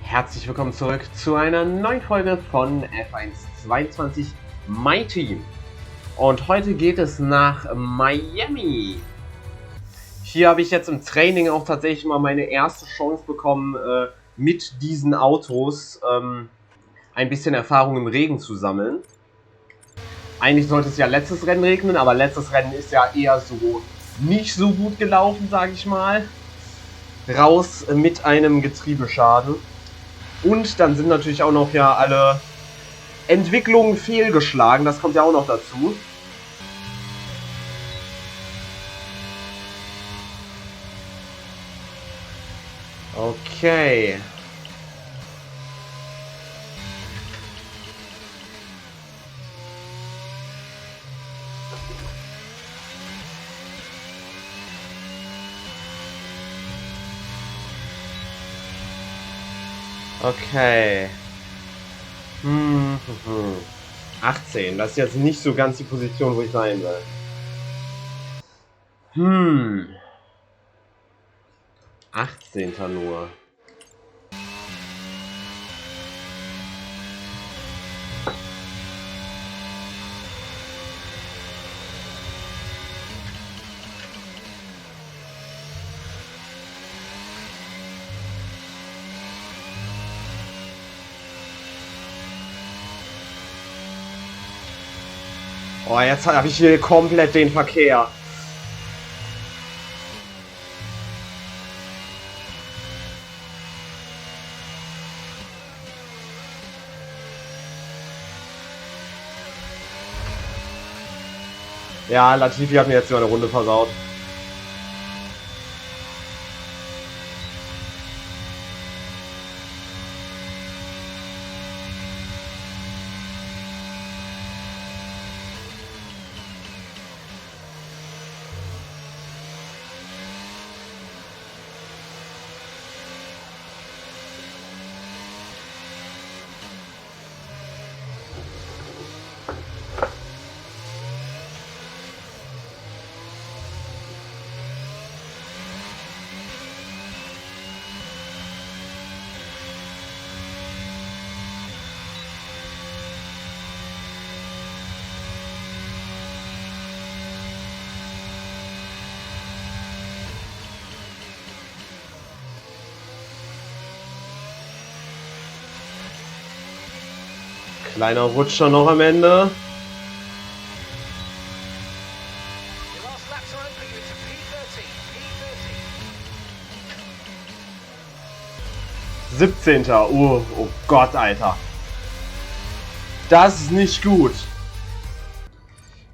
Herzlich willkommen zurück zu einer neuen Folge von F1 22 My Team. Und heute geht es nach Miami. Hier habe ich jetzt im Training auch tatsächlich mal meine erste Chance bekommen, mit diesen Autos ein bisschen Erfahrung im Regen zu sammeln. Eigentlich sollte es ja letztes Rennen regnen, aber letztes Rennen ist ja eher so nicht so gut gelaufen, sage ich mal. Raus mit einem Getriebeschaden. Und dann sind natürlich auch noch ja alle Entwicklungen fehlgeschlagen. Das kommt ja auch noch dazu. Okay. Okay. 18. Das ist jetzt nicht so ganz die Position, wo ich sein will. 18. nur. Oh, jetzt habe ich hier komplett den Verkehr. Ja, Latifi hat mir jetzt mal eine Runde versaut. Kleiner Rutscher noch am Ende. Siebzehnter. Oh Gott, Alter. Das ist nicht gut.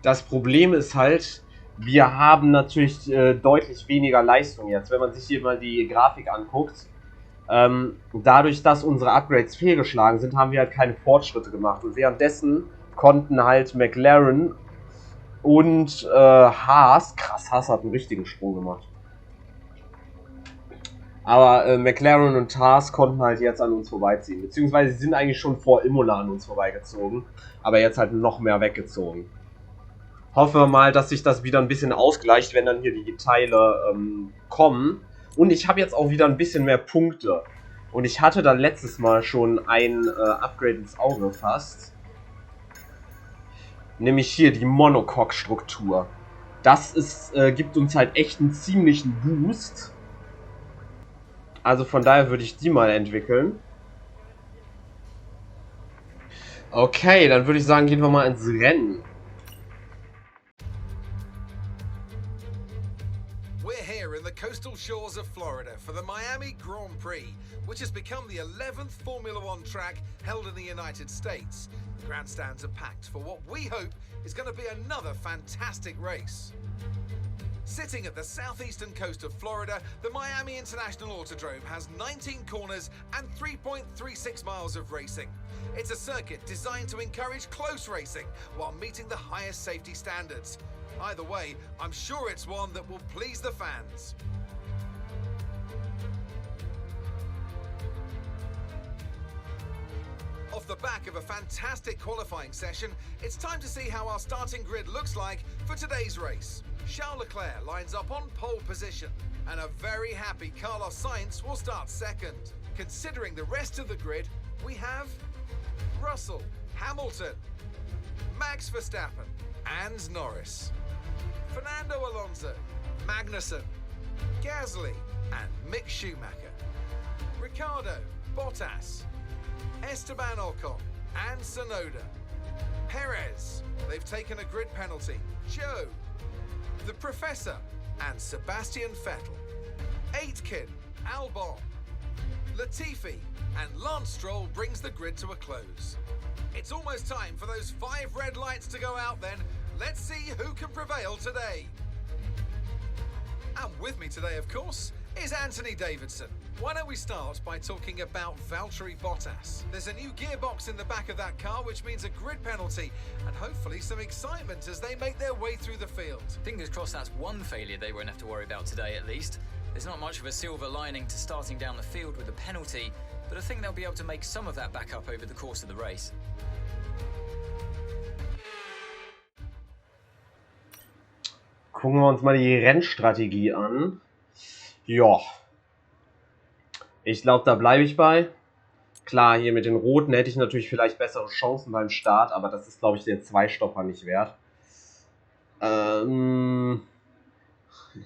Das Problem ist halt, wir haben natürlich deutlich weniger Leistung jetzt. Wenn man sich hier mal die Grafik anguckt, dadurch, dass unsere Upgrades fehlgeschlagen sind, haben wir halt keine Fortschritte gemacht. Und währenddessen konnten halt McLaren und Haas, krass, Haas hat einen richtigen Sprung gemacht. Aber McLaren und Haas konnten halt jetzt an uns vorbeiziehen. Beziehungsweise sie sind eigentlich schon vor Imola an uns vorbeigezogen. Aber jetzt halt noch mehr weggezogen. Hoffen wir mal, dass sich das wieder ein bisschen ausgleicht, wenn dann hier die Teile kommen. Und ich habe jetzt auch wieder ein bisschen mehr Punkte. Und ich hatte dann letztes Mal schon ein Upgrade ins Auge gefasst. Nämlich hier die Monocoque-Struktur. Das ist, gibt uns halt echt einen ziemlichen Boost. Also von daher würde ich die mal entwickeln. Okay, dann würde ich sagen, gehen wir mal ins Rennen. Coastal shores of Florida for the Miami Grand Prix, which has become the 11th Formula One track held in the United States. The grandstands are packed for what we hope is going to be another fantastic race. Sitting at the southeastern coast of Florida, the Miami International Autodrome has 19 corners and 3.36 miles of racing. It's a circuit designed to encourage close racing while meeting the highest safety standards. Either way, I'm sure it's one that will please the fans. Off the back of a fantastic qualifying session, it's time to see how our starting grid looks like for today's race. Charles Leclerc lines up on pole position, and a very happy Carlos Sainz will start second. Considering the rest of the grid, we have Russell, Hamilton, Max Verstappen, and Norris, Fernando Alonso, Magnussen, Gasly, and Mick Schumacher, Ricciardo, Bottas, Esteban Ocon, and Tsunoda, Perez, they've taken a grid penalty, Joe, the Professor, and Sebastian Vettel, Aitken, Albon, Latifi, and Lance Stroll brings the grid to a close. It's almost time for those 5 red lights to go out then. Let's see who can prevail today. And with me today, of course, is Anthony Davidson. Why don't we start by talking about Valtteri Bottas? There's a new gearbox in the back of that car, which means a grid penalty and hopefully some excitement as they make their way through the field. Fingers crossed that's one failure they won't have to worry about today at least. There's not much of a silver lining to starting down the field with a penalty, but I think they'll be able to make some of that back up over the course of the race. Gucken wir uns mal die Rennstrategie an. Ja. Ich glaube, da bleibe ich bei. Klar, hier mit den Roten hätte ich natürlich vielleicht bessere Chancen beim Start, aber das ist, glaube ich, den 2-Stopper nicht wert.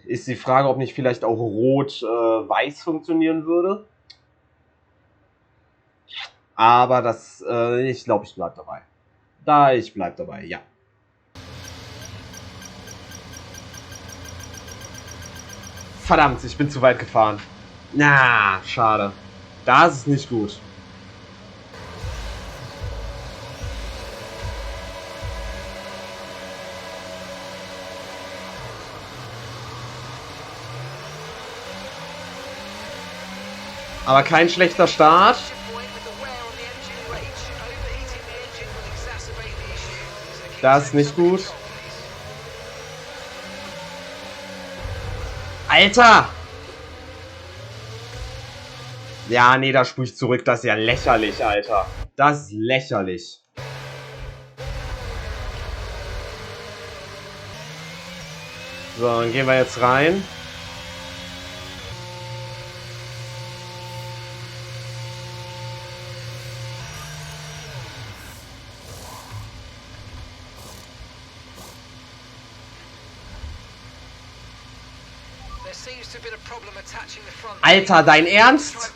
Ist die Frage, ob nicht vielleicht auch Rot-Weiß funktionieren würde. Aber das, ich glaube, ich bleibe dabei. Ich bleibe dabei, ja. Verdammt, ich bin zu weit gefahren. Na, schade. Das ist nicht gut. Aber kein schlechter Start. Das ist nicht gut. Alter! Ja, nee, da spule ich zurück. Das ist ja lächerlich, Alter. Das ist lächerlich. So, dann gehen wir jetzt rein. Alter, dein Ernst?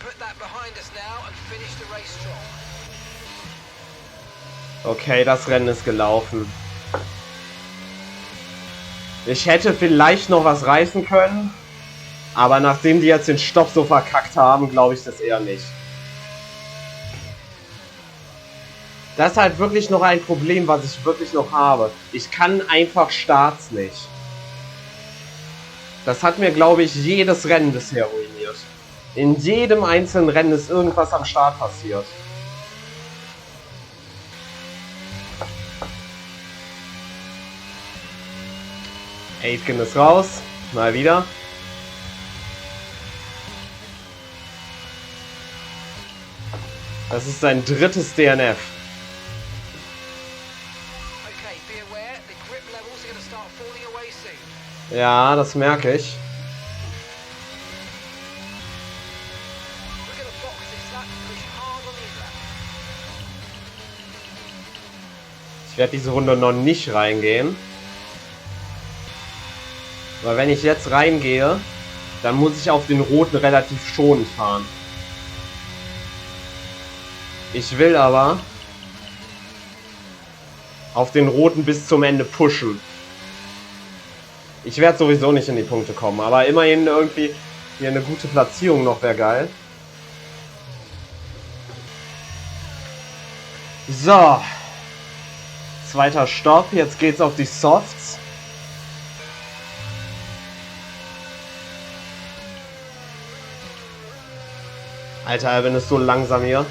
Okay, das Rennen ist gelaufen. Ich hätte vielleicht noch was reißen können, aber nachdem die jetzt den Stopp so verkackt haben, glaube ich das eher nicht. Das ist halt wirklich noch ein Problem, was ich wirklich noch habe. Ich kann einfach Starts nicht. Das hat mir, glaube ich, jedes Rennen bisher ruiniert. In jedem einzelnen Rennen ist irgendwas am Start passiert. Aitken ist raus. Mal wieder. Das ist sein drittes DNF. Ja, das merke ich. Ich werde diese Runde noch nicht reingehen. Weil wenn ich jetzt reingehe, dann muss ich auf den Roten relativ schonend fahren. Ich will aber auf den Roten bis zum Ende pushen. Ich werde sowieso nicht in die Punkte kommen, aber immerhin irgendwie hier eine gute Platzierung noch wäre geil. So. Zweiter Stopp, jetzt geht's auf die Softs. Alter, Alvin ist so langsam hier.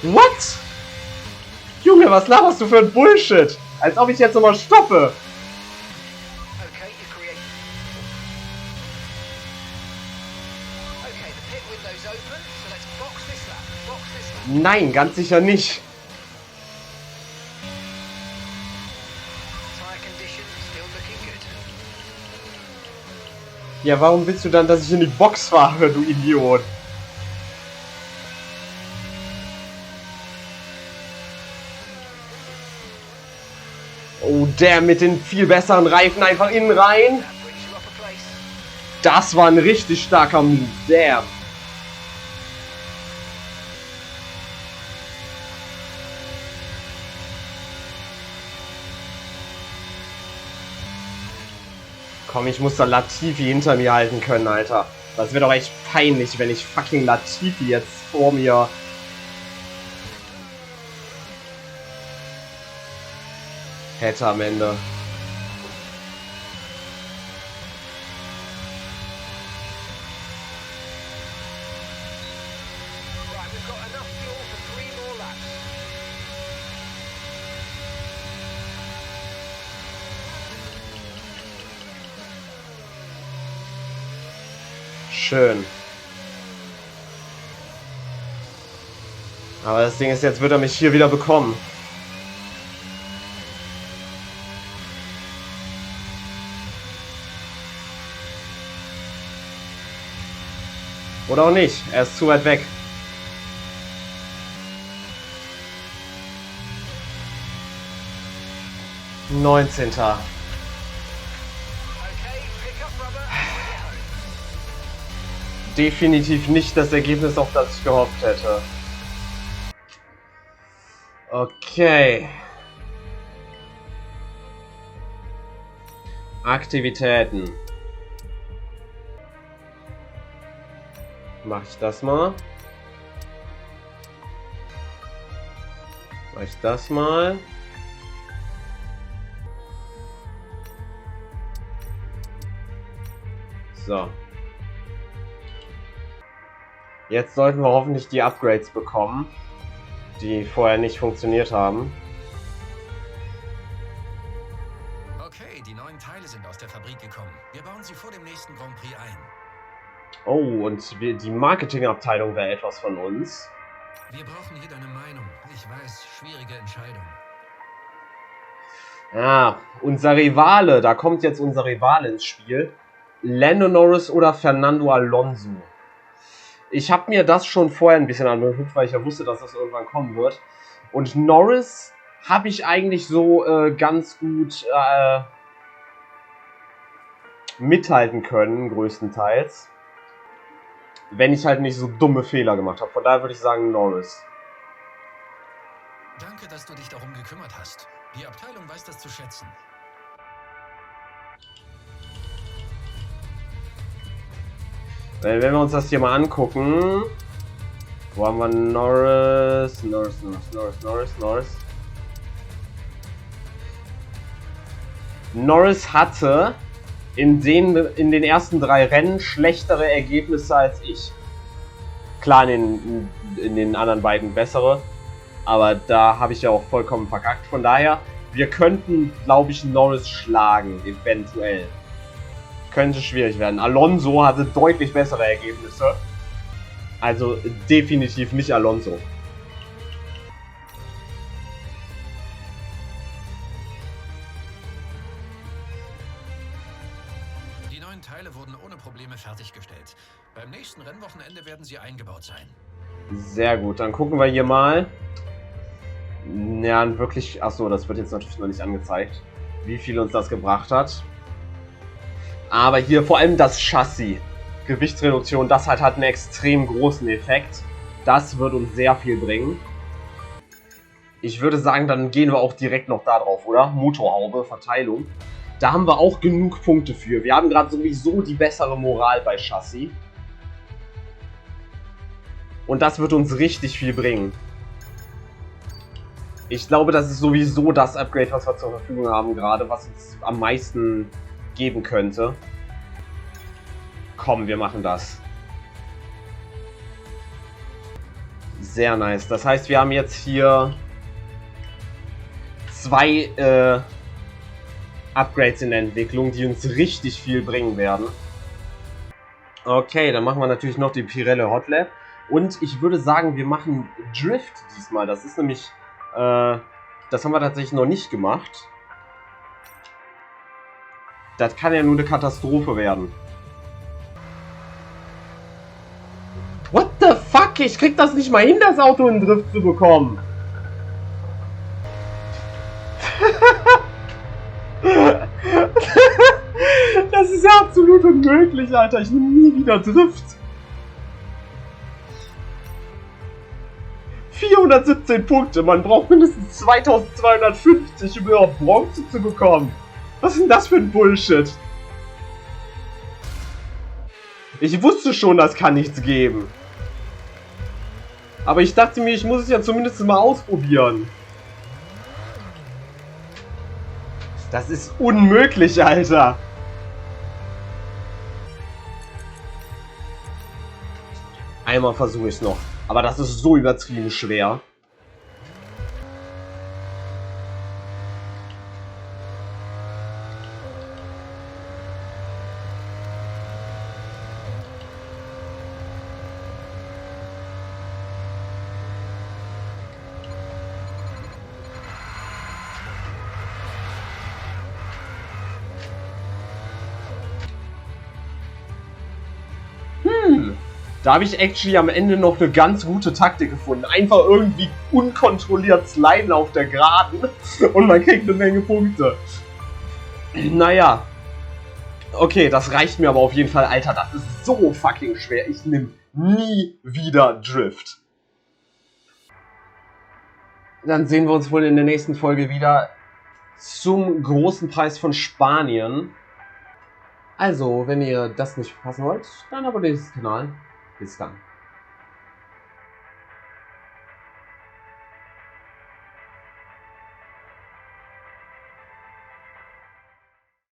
What? Junge, was laberst du für ein Bullshit? Als ob ich jetzt nochmal stoppe. Okay, you're creating. Okay, the pit window's open, so let's box this lap. Box this lap. Nein, ganz sicher nicht. Tire condition still looking good. Ja, warum willst du dann, dass ich in die Box fahre, du Idiot? Oh, der mit den viel besseren Reifen einfach innen rein. That brings you up a place. Das war ein richtig starker Move. Damn. Komm, ich muss da Latifi hinter mir halten können, Alter. Das wird doch echt peinlich, wenn ich fucking Latifi jetzt vor mir... hätte am Ende. Right, we've got enough fuel for 3 more laps. Schön. Aber das Ding ist, jetzt wird er mich hier wieder bekommen. Oder auch nicht. Er ist zu weit weg. Neunzehnter. Okay, pick up rubber and bring it home. Definitiv nicht das Ergebnis, auf das ich gehofft hätte. Okay. Aktivitäten. Mach ich das mal. Mach ich das mal. So. Jetzt sollten wir hoffentlich die Upgrades bekommen, die vorher nicht funktioniert haben. Okay, die neuen Teile sind aus der Fabrik gekommen. Wir bauen sie vor dem nächsten Grand Prix ein. Oh, und die Marketingabteilung wäre etwas von uns. Wir brauchen hier deine Meinung. Ich weiß, schwierige Entscheidung. Ja, unser Rivale, da kommt jetzt unser Rivale ins Spiel. Lando Norris oder Fernando Alonso. Ich habe mir das schon vorher ein bisschen angeguckt, weil ich ja wusste, dass das irgendwann kommen wird. Und Norris habe ich eigentlich so ganz gut mithalten können, größtenteils. Wenn ich halt nicht so dumme Fehler gemacht habe. Von daher würde ich sagen Norris. Danke, dass du dich darum gekümmert hast. Die Abteilung weiß das zu schätzen. Wenn wir uns das hier mal angucken. Wo haben wir Norris? Norris hatte in den ersten 3 Rennen schlechtere Ergebnisse als ich. Klar, in den anderen beiden bessere. Aber da habe ich ja auch vollkommen verkackt. Von daher, wir könnten, glaube ich, Norris schlagen, eventuell. Könnte schwierig werden. Alonso hatte deutlich bessere Ergebnisse. Also definitiv nicht Alonso. Die neuen Teile wurden ohne Probleme fertiggestellt. Beim nächsten Rennwochenende werden sie eingebaut sein. Sehr gut, dann gucken wir hier mal. Ja, wirklich. Achso, das wird jetzt natürlich noch nicht angezeigt, wie viel uns das gebracht hat. Aber hier vor allem das Chassis. Gewichtsreduktion, das hat einen extrem großen Effekt. Das wird uns sehr viel bringen. Ich würde sagen, dann gehen wir auch direkt noch da drauf, oder? Motorhaube, Verteilung. Da haben wir auch genug Punkte für. Wir haben gerade sowieso die bessere Moral bei Chassis. Und das wird uns richtig viel bringen. Ich glaube, das ist sowieso das Upgrade, was wir zur Verfügung haben gerade, was uns am meisten geben könnte. Komm, wir machen das. Sehr nice. Das heißt, wir haben jetzt hier 2 Upgrades in der Entwicklung, die uns richtig viel bringen werden. Okay, dann machen wir natürlich noch die Pirelli Hot Lap. Und ich würde sagen, wir machen Drift diesmal. Das ist nämlich, das haben wir tatsächlich noch nicht gemacht. Das kann ja nur eine Katastrophe werden. What the fuck? Ich krieg das nicht mal hin, das Auto in den Drift zu bekommen. Das ist ja absolut unmöglich, Alter. Ich nehme nie wieder Drift. 417 Punkte. Man braucht mindestens 2250, um überhaupt Bronze zu bekommen. Was ist denn das für ein Bullshit? Ich wusste schon, das kann nichts geben. Aber ich dachte mir, ich muss es ja zumindest mal ausprobieren. Das ist unmöglich, Alter. Einmal versuche ich es noch. Aber das ist so übertrieben schwer. Da habe ich actually am Ende noch eine ganz gute Taktik gefunden. Einfach irgendwie unkontrolliert sliden auf der Geraden und man kriegt eine Menge Punkte. Naja. Okay, das reicht mir aber auf jeden Fall. Alter, das ist so fucking schwer. Ich nehme nie wieder Drift. Dann sehen wir uns wohl in der nächsten Folge wieder zum großen Preis von Spanien. Also, wenn ihr das nicht verpassen wollt, dann abonniert den Kanal. Bis dann.